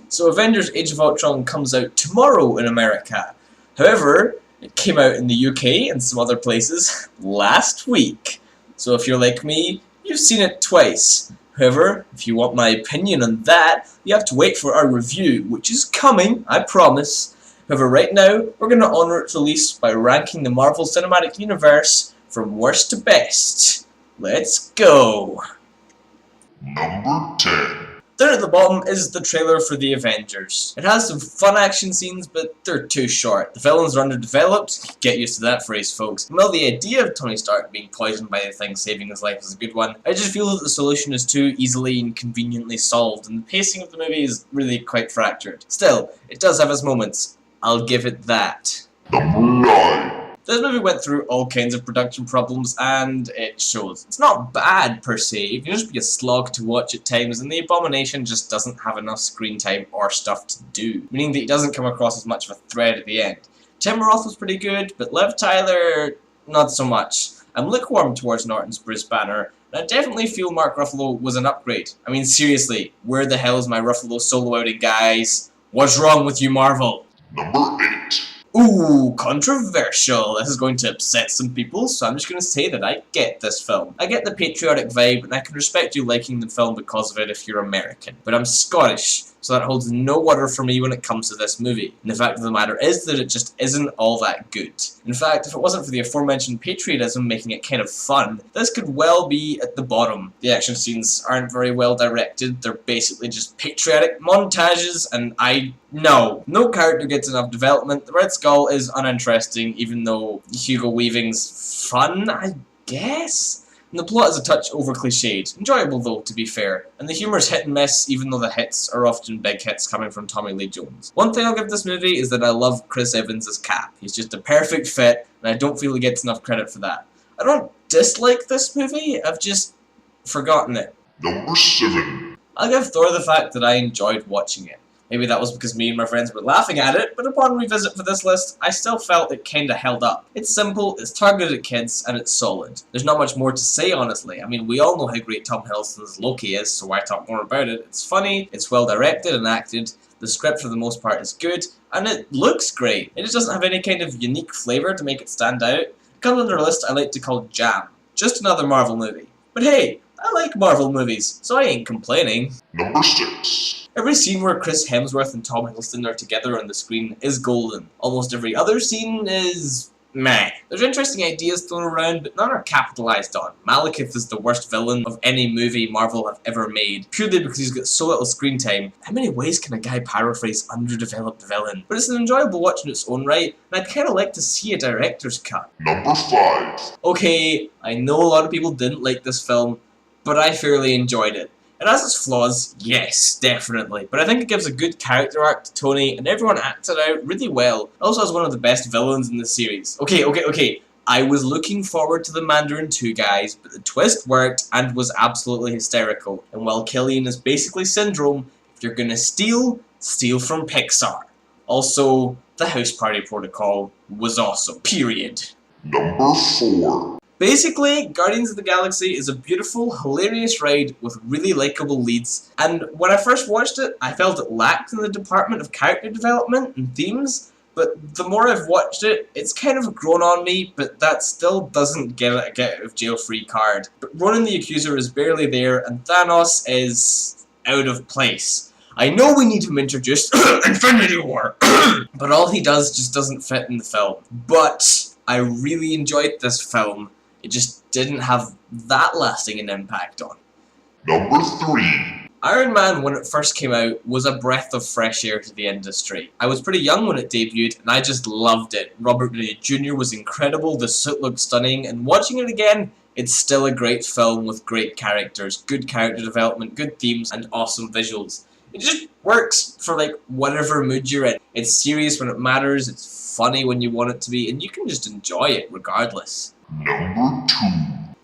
So Avengers Age of Ultron comes out tomorrow in America. However, it came out in the UK and some other places last week. So if you're like me, you've seen it twice. However, if you want my opinion on that, you have to wait for our review, which is coming, I promise. However, right now, we're going to honour its release by ranking the Marvel Cinematic Universe from worst to best. Let's go! Number 10. Down at the bottom is the trailer for the Avengers. It has some fun action scenes, but they're too short. The villains are underdeveloped. Get used to that phrase, folks. While the idea of Tony Stark being poisoned by the thing saving his life is a good one, I just feel that the solution is too easily and conveniently solved, and the pacing of the movie is really quite fractured. Still, it does have its moments. I'll give it that. Number 9. This movie went through all kinds of production problems, and it shows. It's not bad, per se. It can just be a slog to watch at times, and the Abomination just doesn't have enough screen time or stuff to do, meaning that he doesn't come across as much of a threat at the end. Tim Roth was pretty good, but Liv Tyler, not so much. I'm lukewarm towards Norton's Bruce Banner, and I definitely feel Mark Ruffalo was an upgrade. I mean, seriously, where the hell is my Ruffalo solo outing, guys? What's wrong with you, Marvel? Number 8. Ooh, controversial. This is going to upset some people, so I'm just going to say that I get this film. I get the patriotic vibe, and I can respect you liking the film because of it if you're American. But I'm Scottish, so that holds no water for me when it comes to this movie. And the fact of the matter is that it just isn't all that good. In fact, if it wasn't for the aforementioned patriotism making it kind of fun, this could well be at the bottom. The action scenes aren't very well directed, they're basically just patriotic montages, and no character gets enough development. The Red Skull is uninteresting, even though Hugo Weaving's fun, I guess? And the plot is a touch over-cliched. Enjoyable though, to be fair. And the humour's hit and miss, even though the hits are often big hits coming from Tommy Lee Jones. One thing I'll give this movie is that I love Chris Evans as Cap. He's just a perfect fit, and I don't feel he gets enough credit for that. I don't dislike this movie, I've just forgotten it. Number 7. I'll give Thor the fact that I enjoyed watching it. Maybe that was because me and my friends were laughing at it, but upon revisit for this list, I still felt it kinda held up. It's simple, it's targeted at kids, and it's solid. There's not much more to say, honestly. I mean, we all know how great Tom Hiddleston's Loki is, so why talk more about it? It's funny, it's well directed and acted, the script for the most part is good, and it looks great. It just doesn't have any kind of unique flavour to make it stand out. It comes under a list I like to call Jam. Just another Marvel movie. But hey, I like Marvel movies, so I ain't complaining. Number 6. Every scene where Chris Hemsworth and Tom Hiddleston are together on the screen is golden. Almost every other scene is meh. There's interesting ideas thrown around, but none are capitalized on. Malekith is the worst villain of any movie Marvel have ever made, purely because he's got so little screen time. How many ways can a guy paraphrase underdeveloped villain? But it's an enjoyable watch in its own right, and I'd kinda like to see a director's cut. Number 5. Okay, I know a lot of people didn't like this film, but I fairly enjoyed it. It has its flaws, yes, definitely, but I think it gives a good character arc to Tony, and everyone acts it out really well. It also has one of the best villains in the series. Okay, I was looking forward to the Mandarin 2, guys, but the twist worked and was absolutely hysterical. And while Killian is basically Syndrome, if you're gonna steal, steal from Pixar. Also, the House Party Protocol was awesome, period. Number 4. Basically, Guardians of the Galaxy is a beautiful, hilarious ride with really likeable leads, and when I first watched it, I felt it lacked in the department of character development and themes, but the more I've watched it, it's kind of grown on me, but that still doesn't get a get out of jail free card. But Ronan the Accuser is barely there, and Thanos is out of place. I know we need him introduced, Infinity War, but all he does just doesn't fit in the film. But I really enjoyed this film. It just didn't have that lasting an impact on. Number 3. Iron Man, when it first came out, was a breath of fresh air to the industry. I was pretty young when it debuted, and I just loved it. Robert Downey Jr. was incredible, the suit looked stunning, and watching it again, it's still a great film with great characters, good character development, good themes, and awesome visuals. It just works for like whatever mood you're in. It's serious when it matters, it's funny when you want it to be, and you can just enjoy it regardless. Number 2.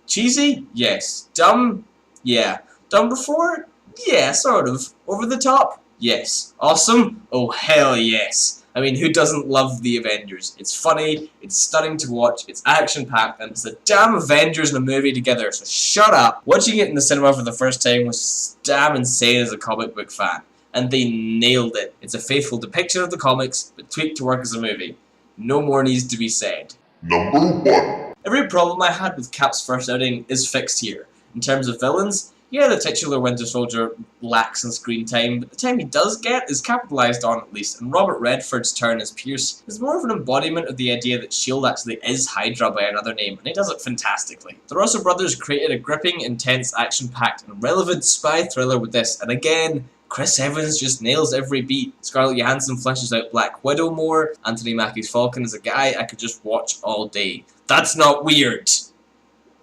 Cheesy? Yes. Dumb? Yeah. Dumb before? Yeah, sort of. Over the top? Yes. Awesome? Oh, hell yes. I mean, who doesn't love the Avengers? It's funny, it's stunning to watch, it's action-packed, and it's the damn Avengers in a movie together, so shut up. Watching it in the cinema for the first time was damn insane as a comic book fan. and they nailed it. It's a faithful depiction of the comics, but tweaked to work as a movie. No more needs to be said. Number 1. Every problem I had with Cap's first outing is fixed here. In terms of villains, yeah, the titular Winter Soldier lacks in screen time, but the time he does get is capitalised on at least, and Robert Redford's turn as Pierce is more of an embodiment of the idea that S.H.I.E.L.D. actually is Hydra by another name, and he does it fantastically. The Russo brothers created a gripping, intense, action-packed, and relevant spy thriller with this, and again, Chris Evans just nails every beat. Scarlett Johansson fleshes out Black Widow more. Anthony Mackie's Falcon is a guy I could just watch all day. That's not weird.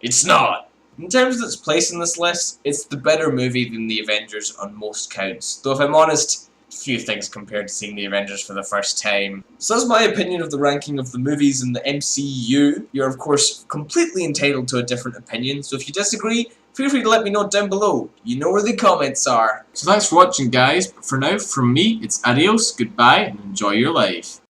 It's not. In terms of its place in this list, it's the better movie than The Avengers on most counts. Though if I'm honest, few things compared to seeing The Avengers for the first time. So that's my opinion of the ranking of the movies in the MCU. You're of course completely entitled to a different opinion, so if you disagree, feel free to let me know down below. You know where the comments are. So thanks for watching guys, but for now, from me, it's adios, goodbye, and enjoy your life.